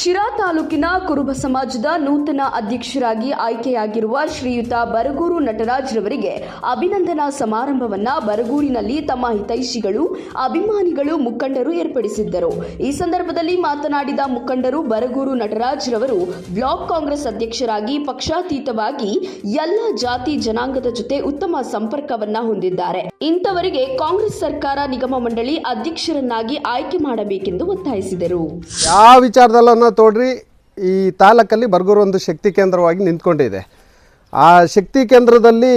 ಶಿರಾ ತಾಲೂಕಿನ ಕುರುಬ ಸಮಾಜದ ನೂತನ ಅಧ್ಯಕ್ಷರಾಗಿ ಆಯ್ಕೆಯಾಗಿರುವ ಶ್ರೀಯುತ ಬರಗೂರು ನಟರಾಜ್ ರವರಿಗೆ ಅಭಿನಂದನಾ ಸಮಾರಂಭವನ್ನ ಬರಗೂರಿನಲ್ಲಿ ತಮ್ಮ ಹಿತೈಷಿಗಳು, ಅಭಿಮಾನಿಗಳು, ಮುಖಂಡರು ಏರ್ಪಡಿಸಿದ್ದರು. ಈ ಸಂದರ್ಭದಲ್ಲಿ ಮಾತನಾಡಿದ ಮುಖಂಡರು, ಬರಗೂರು ನಟರಾಜ್ ರವರು ಬ್ಲಾಕ್ ಕಾಂಗ್ರೆಸ್ ಅಧ್ಯಕ್ಷರಾಗಿ ಪಕ್ಷಾತೀತವಾಗಿ ಎಲ್ಲ ಜಾತಿ ಜನಾಂಗದ ಜೊತೆ ಉತ್ತಮ ಸಂಪರ್ಕವನ್ನ ಹೊಂದಿದ್ದಾರೆ. ಇಂಥವರಿಗೆ ಕಾಂಗ್ರೆಸ್ ಸರ್ಕಾರ ನಿಗಮ ಮಂಡಳಿ ಅಧ್ಯಕ್ಷರನ್ನಾಗಿ ಆಯ್ಕೆ ಮಾಡಬೇಕೆಂದು ಒತ್ತಾಯಿಸಿದರು. ಯಾವ ವಿಚಾರದಲ್ಲೂ ತೋಡ್ರಿ ಈ ತಾಲೂಕಲ್ಲಿ ಬರಗೂರು ಒಂದು ಶಕ್ತಿ ಕೇಂದ್ರವಾಗಿ ನಿಂತ್ಕೊಂಡಿದೆ. ಆ ಶಕ್ತಿ ಕೇಂದ್ರದಲ್ಲಿ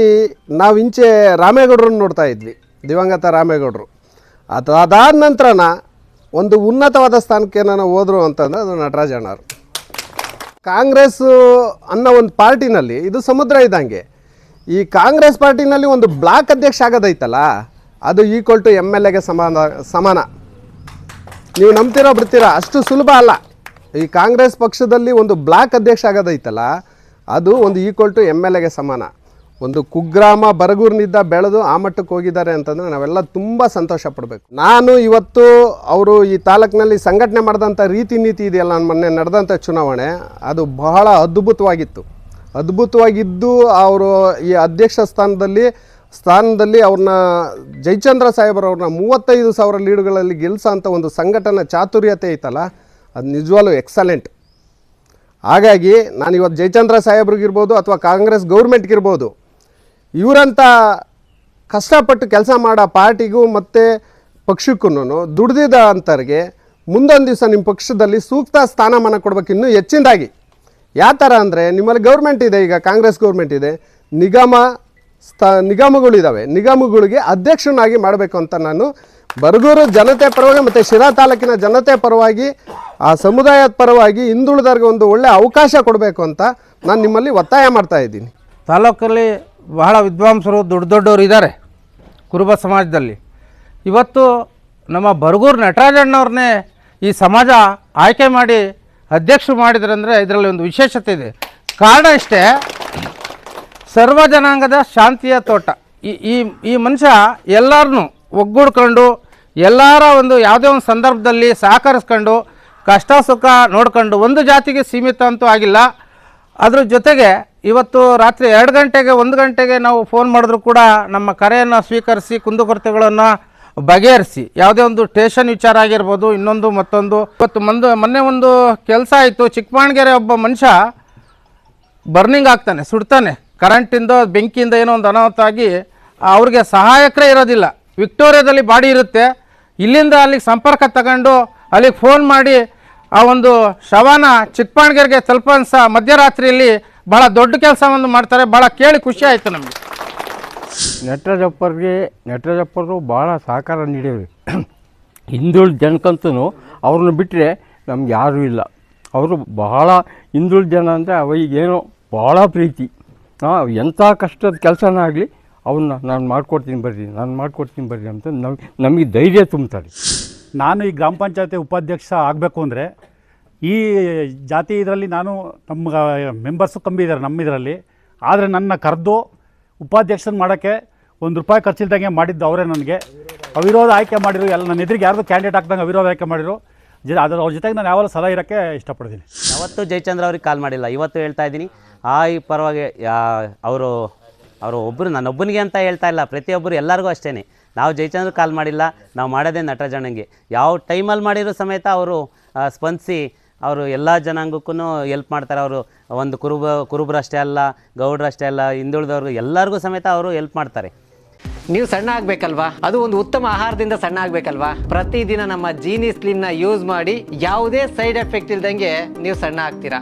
ನಾವು ಇಂಚೆ ರಾಮೇಗೌಡರನ್ನು ನೋಡ್ತಾ ಇದ್ವಿ, ದಿವಂಗತ ರಾಮೇಗೌಡರು. ಅದಾದ ನಂತರನ ಒಂದು ಉನ್ನತವಾದ ಸ್ಥಾನಕ್ಕೆ ನಾನು ಹೋದರು ಅಂತಂದರೆ ಅದು ನಟರಾಜಣ್ಣವರು. ಕಾಂಗ್ರೆಸ್ ಅನ್ನೋ ಒಂದು ಪಾರ್ಟಿನಲ್ಲಿ ಇದು ಸಮುದ್ರ ಇದ್ದಂಗೆ. ಈ ಕಾಂಗ್ರೆಸ್ ಪಾರ್ಟಿನಲ್ಲಿ ಒಂದು ಬ್ಲಾಕ್ ಅಧ್ಯಕ್ಷ ಆಗೋದೈತಲ್ಲ, ಅದು ಈಕ್ವಲ್ ಟು MLA ಗೆ ಸಮಾನ. ನೀವು ನಂಬ್ತೀರೋ ಬಿಡ್ತೀರಾ, ಅಷ್ಟು ಸುಲಭ ಅಲ್ಲ. ಈ ಕಾಂಗ್ರೆಸ್ ಪಕ್ಷದಲ್ಲಿ ಒಂದು ಬ್ಲಾಕ್ ಅಧ್ಯಕ್ಷ ಆಗೋದೈತಲ್ಲ, ಅದು ಒಂದು ಈಕ್ವಲ್ ಟು MLA ಗೆ ಸಮಾನ. ಒಂದು ಕುಗ್ರಾಮ ಬರಗೂರಿನಿಂದ ಬೆಳೆದು ಆ ಮಟ್ಟಕ್ಕೆ ಹೋಗಿದ್ದಾರೆ ಅಂತಂದರೆ ನಾವೆಲ್ಲ ತುಂಬ ಸಂತೋಷ ಪಡಬೇಕು. ನಾನು ಇವತ್ತು ಅವರು ಈ ತಾಲೂಕಿನಲ್ಲಿ ಸಂಘಟನೆ ಮಾಡಿದಂಥ ರೀತಿ ನೀತಿ ಇದೆಯಲ್ಲ, ಮೊನ್ನೆ ನಡೆದಂಥ ಚುನಾವಣೆ, ಅದು ಬಹಳ ಅದ್ಭುತವಾಗಿದ್ದು ಅವರು ಈ ಅಧ್ಯಕ್ಷ ಸ್ಥಾನದಲ್ಲಿ ಅವ್ರನ್ನ ಜಯಚಂದ್ರ ಸಾಹೇಬ್ರವ್ರನ್ನ 35,000 ಲೀಡುಗಳಲ್ಲಿ ಗೆಲ್ಸೋಂಥ ಒಂದು ಸಂಘಟನಾ ಚಾತುರ್ಯತೆ ಐತಲ್ಲ, ಅದು ನಿಜವಾಗ್ಲೂ ಎಕ್ಸಲೆಂಟ್. ಹಾಗಾಗಿ ನಾನು ಇವತ್ತು ಜಯಚಂದ್ರ ಸಾಹೇಬ್ರಿಗಿರ್ಬೋದು ಅಥವಾ ಕಾಂಗ್ರೆಸ್ ಗೌರ್ಮೆಂಟ್ಗಿರ್ಬೋದು, ಇವರಂಥ ಕಷ್ಟಪಟ್ಟು ಕೆಲಸ ಮಾಡೋ ಪಾರ್ಟಿಗೂ ಮತ್ತು ಪಕ್ಷಕ್ಕೂ ದುಡ್ದಿದ್ದ ಅಂಥವ್ರಿಗೆ ಮುಂದೊಂದು ದಿವಸ ನಿಮ್ಮ ಪಕ್ಷದಲ್ಲಿ ಸೂಕ್ತ ಸ್ಥಾನಮಾನ ಕೊಡಬೇಕು, ಇನ್ನೂ ಹೆಚ್ಚಿನದಾಗಿ. ಯಾವ ಥರ ಅಂದರೆ, ನಿಮ್ಮಲ್ಲಿ ಗೌರ್ಮೆಂಟ್ ಇದೆ, ಈಗ ಕಾಂಗ್ರೆಸ್ ಗೌರ್ಮೆಂಟ್ ಇದೆ, ನಿಗಮಗಳಿದ್ದಾವೆ, ನಿಗಮಗಳಿಗೆ ಅಧ್ಯಕ್ಷನಾಗಿ ಮಾಡಬೇಕು ಅಂತ ನಾನು ಬರಗೂರು ಜನತೆ ಪರವಾಗಿ ಮತ್ತು ಶಿರಾ ತಾಲೂಕಿನ ಜನತೆ ಪರವಾಗಿ, ಆ ಸಮುದಾಯದ ಪರವಾಗಿ ಹಿಂದುಳಿದವ್ರಿಗೆ ಒಂದು ಒಳ್ಳೆಯ ಅವಕಾಶ ಕೊಡಬೇಕು ಅಂತ ನಾನು ನಿಮ್ಮಲ್ಲಿ ಒತ್ತಾಯ ಮಾಡ್ತಾ ಇದ್ದೀನಿ. ತಾಲೂಕಲ್ಲಿ ಬಹಳ ವಿದ್ವಾಂಸರು, ದೊಡ್ಡವರು ಇದ್ದಾರೆ ಕುರುಬ ಸಮಾಜದಲ್ಲಿ. ಇವತ್ತು ನಮ್ಮ ಬರಗೂರು ನಟರಾಜಣ್ಣವ್ರನ್ನೇ ಈ ಸಮಾಜ ಆಯ್ಕೆ ಮಾಡಿ ಅಧ್ಯಕ್ಷರು ಮಾಡಿದ್ರಂದರೆ ಇದರಲ್ಲಿ ಒಂದು ವಿಶೇಷತೆ ಇದೆ. ಕಾರಣ ಇಷ್ಟೇ, ಸರ್ವ ಜನಾಂಗದ ಶಾಂತಿಯ ತೋಟ. ಈ ಮನುಷ್ಯ ಎಲ್ಲರನ್ನೂ ಒಗ್ಗೂಡ್ಕೊಂಡು, ಎಲ್ಲರ ಒಂದು ಯಾವುದೇ ಒಂದು ಸಂದರ್ಭದಲ್ಲಿ ಸಹಕರಿಸ್ಕೊಂಡು, ಕಷ್ಟ ಸುಖ ನೋಡ್ಕೊಂಡು, ಒಂದು ಜಾತಿಗೆ ಸೀಮಿತ ಅಂತೂ ಆಗಿಲ್ಲ. ಅದ್ರ ಜೊತೆಗೆ ಇವತ್ತು ರಾತ್ರಿ 2 ಗಂಟೆಗೆ 1 ಗಂಟೆಗೆ ನಾವು ಫೋನ್ ಮಾಡಿದ್ರು ಕೂಡ ನಮ್ಮ ಕರೆಯನ್ನು ಸ್ವೀಕರಿಸಿ ಕುಂದುಕೊರತೆಗಳನ್ನು ಬಗೆಹರಿಸಿ, ಯಾವುದೇ ಒಂದು ಸ್ಟೇಷನ್ ವಿಚಾರ ಆಗಿರ್ಬೋದು, ಇನ್ನೊಂದು ಮತ್ತೊಂದು. ಇವತ್ತು ಮೊನ್ನೆ ಒಂದು ಕೆಲಸ ಆಯಿತು, ಚಿಕ್ಕಮಗಳೂರಿಗೆ ಒಬ್ಬ ಮನುಷ್ಯ ಬರ್ನಿಂಗ್ ಆಗ್ತಾನೆ, ಸುಡ್ತಾನೆ, ಕರೆಂಟಿಂದ ಬೆಂಕಿಯಿಂದ ಏನೋ ಒಂದು ಅನಾಹುತ ಆಗಿ ಅವ್ರಿಗೆ ಸಹಾಯಕರೇ ಇರೋದಿಲ್ಲ. ವಿಕ್ಟೋರಿಯಾದಲ್ಲಿ ಬಾಡಿ ಇರುತ್ತೆ, ಇಲ್ಲಿಂದ ಅಲ್ಲಿಗೆ ಸಂಪರ್ಕ ತಗೊಂಡು ಅಲ್ಲಿಗೆ ಫೋನ್ ಮಾಡಿ ಆ ಒಂದು ಶವನ ಚಿಕ್ಕಮಗಳೂರಿಗೆ ತಲುಪೋ ಮಧ್ಯರಾತ್ರಿಯಲ್ಲಿ ಭಾಳ ದೊಡ್ಡ ಕೆಲಸವನ್ನು ಮಾಡ್ತಾರೆ. ಭಾಳ ಕೇಳಿ ಖುಷಿ ಆಯಿತು ನಮಗೆ. ನಟರಾಜಪ್ಪರು ಭಾಳ ಸಹಕಾರ ನೀಡೇವ್ರಿ. ಹಿಂದುಳಿದ ಜನಕ್ಕಂತೂ ಅವ್ರನ್ನ ಬಿಟ್ಟರೆ ನಮ್ಗೆ ಯಾರೂ ಇಲ್ಲ. ಅವರು ಬಹಳ ಹಿಂದುಳಿದ ಜನ ಅಂದರೆ ಅವರಿಗೇನೋ ಭಾಳ ಪ್ರೀತಿ. ಎಂಥ ಕಷ್ಟದ ಕೆಲಸನ ಆಗಲಿ ಅವನ್ನ ನಾನು ಮಾಡ್ಕೊಡ್ತೀನಿ ಬರ್ರಿ ಅಂತ ನಮಗೆ ಧೈರ್ಯ ತುಂಬ್ತಾರೆ. ನಾನು ಈ ಗ್ರಾಮ ಪಂಚಾಯತಿ ಉಪಾಧ್ಯಕ್ಷ ಆಗಬೇಕು ಅಂದರೆ, ಈ ಜಾತಿ ಇದರಲ್ಲಿ ನಾನು ನಮ್ಮ ಮೆಂಬರ್ಸು ಕಮ್ಮಿ ಇದ್ದಾರೆ ನಮ್ಮ ಇದರಲ್ಲಿ. ಆದರೆ ನನ್ನ ಕರೆದು ಉಪಾಧ್ಯಕ್ಷನ ಮಾಡೋಕ್ಕೆ ₹1 ಖರ್ಚಿಲ್ದಂಗೆ ಮಾಡಿದ್ದು ಅವರೇ. ನನಗೆ ಅವಿರೋಧ ಆಯ್ಕೆ ಮಾಡಿರು, ಎಲ್ಲ ನನ್ನ ಎದುರಿಗೆ ಯಾರ್ದು ಕ್ಯಾಂಡಿಡೇಟ್ ಹಾಕ್ದಂಗೆ ಅವಿರೋಧ ಆಯ್ಕೆ ಮಾಡಿರು. ಅವ್ರ ಜೊತೆಗೆ ನಾನು ಯಾವಾಗಲೂ ಸಲಹೆ ಇರೋಕ್ಕೆ ಇಷ್ಟಪಡ್ತೀನಿ. ಯಾವತ್ತೂ ಜಯಚಂದ್ರ ಅವ್ರಿಗೆ ಕಾಲ್ ಮಾಡಿಲ್ಲ, ಇವತ್ತು ಹೇಳ್ತಾ ಇದ್ದೀನಿ. ಈ ಪರವಾಗಿ ಅವರು ಒಬ್ಬರು ನನ್ನೊಬ್ಬನಿಗೆ ಅಂತ ಹೇಳ್ತಾ ಇಲ್ಲ, ಪ್ರತಿಯೊಬ್ಬರು ಎಲ್ಲರಿಗೂ ಅಷ್ಟೇ. ನಾವು ಜಯಚಂದ್ರ ಕಾಲ್ ಮಾಡಿಲ್ಲ, ನಾವು ಮಾಡೋದೇ ನಟರಾಜಣ್ಣಂಗೆ. ಯಾವ ಟೈಮಲ್ಲಿ ಮಾಡಿರೋ ಸಮೇತ ಅವರು ಸ್ಪಂದಿಸಿ ಅವರು ಎಲ್ಲ ಜನಾಂಗಕ್ಕೂ ಹೆಲ್ಪ್ ಮಾಡ್ತಾರೆ. ಅವರು ಒಂದು ಕುರುಬರಷ್ಟೇ ಅಲ್ಲ, ಗೌಡ್ರಷ್ಟೇ ಅಲ್ಲ, ಹಿಂದುಳಿದವ್ರಿಗೆ ಎಲ್ಲರಿಗೂ ಸಮೇತ ಅವರು ಹೆಲ್ಪ್ ಮಾಡ್ತಾರೆ. ನೀವು ಸಣ್ಣ ಆಗಬೇಕಲ್ವಾ? ಅದು ಒಂದು ಉತ್ತಮ ಆಹಾರದಿಂದ ಸಣ್ಣ ಆಗಬೇಕಲ್ವಾ? ಪ್ರತಿದಿನ ನಮ್ಮ ಜೀನಿ ಸ್ಲಿಮ್ನ ಯೂಸ್ ಮಾಡಿ ಯಾವುದೇ ಸೈಡ್ ಎಫೆಕ್ಟ್ ಇಲ್ದಂಗೆ ನೀವು ಸಣ್ಣ ಆಗ್ತೀರಾ.